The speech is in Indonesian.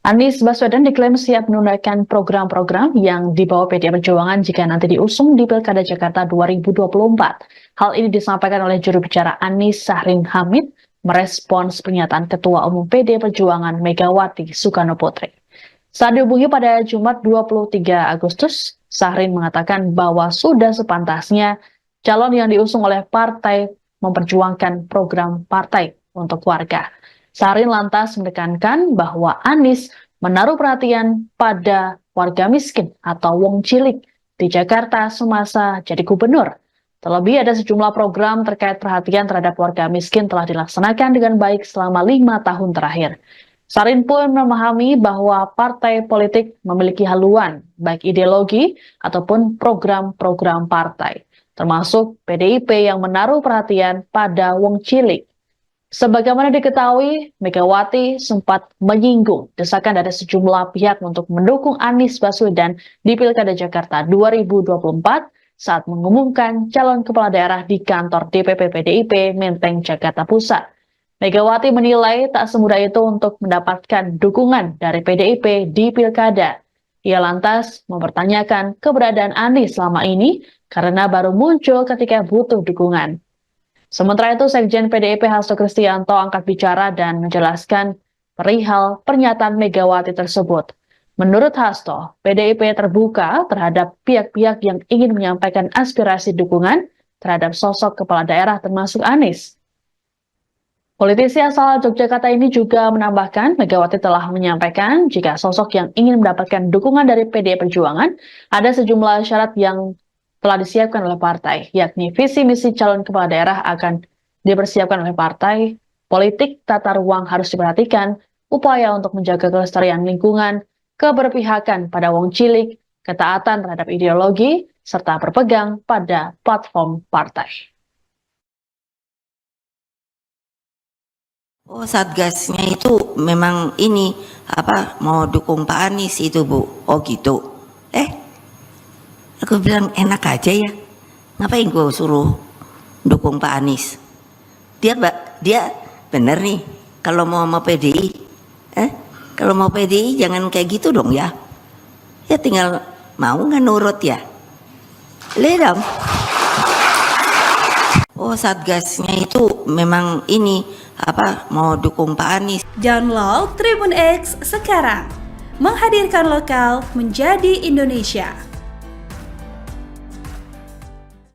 Anies Baswedan diklaim siap menunaikan program-program yang dibawa PDI Perjuangan jika nanti diusung di Pilkada Jakarta 2024. Hal ini disampaikan oleh juru bicara Anies Syahrin Hamid merespons pernyataan Ketua Umum PDI Perjuangan Megawati Soekarnoputri. Saat dihubungi pada Jumat 23 Agustus, Syahrin mengatakan bahwa sudah sepantasnya calon yang diusung oleh partai memperjuangkan program partai untuk warga. Syahrin lantas menekankan bahwa Anies menaruh perhatian pada warga miskin atau wong cilik di Jakarta semasa jadi gubernur. Terlebih ada sejumlah program terkait perhatian terhadap warga miskin telah dilaksanakan dengan baik selama 5 tahun terakhir. Syahrin pun memahami bahwa partai politik memiliki haluan, baik ideologi ataupun program-program partai, termasuk PDIP yang menaruh perhatian pada wong cilik. Sebagaimana diketahui, Megawati sempat menyinggung desakan dari sejumlah pihak untuk mendukung Anies Baswedan di Pilkada Jakarta 2024 saat mengumumkan calon kepala daerah di kantor DPP PDIP Menteng, Jakarta Pusat. Megawati menilai tak semudah itu untuk mendapatkan dukungan dari PDIP di Pilkada. Ia lantas mempertanyakan keberadaan Anies selama ini karena baru muncul ketika butuh dukungan. Sementara itu, Sekjen PDIP Hasto Kristianto angkat bicara dan menjelaskan perihal pernyataan Megawati tersebut. Menurut Hasto, PDIP terbuka terhadap pihak-pihak yang ingin menyampaikan aspirasi dukungan terhadap sosok kepala daerah termasuk Anies. Politisi asal Yogyakarta ini juga menambahkan Megawati telah menyampaikan jika sosok yang ingin mendapatkan dukungan dari PDI Perjuangan ada sejumlah syarat yang telah disiapkan oleh partai, yakni visi misi calon kepala daerah akan dipersiapkan oleh partai, politik tata ruang harus diperhatikan, upaya untuk menjaga kelestarian lingkungan, keberpihakan pada wong cilik, ketaatan terhadap ideologi, serta berpegang pada platform partai. Oh, Satgasnya itu memang ini mau dukung Pak Anies itu, Bu. Oh gitu. Aku bilang enak aja ya. Ngapain gue suruh dukung Pak Anies? Dia bener nih kalau mau PDI. Kalau mau PDI jangan kayak gitu dong ya. Ya tinggal mau nggak nurut ya. Lihat dong. Oh, Satgasnya itu memang ini mau dukung Pak Anies. Download Tribun X sekarang. Menghadirkan lokal menjadi Indonesia.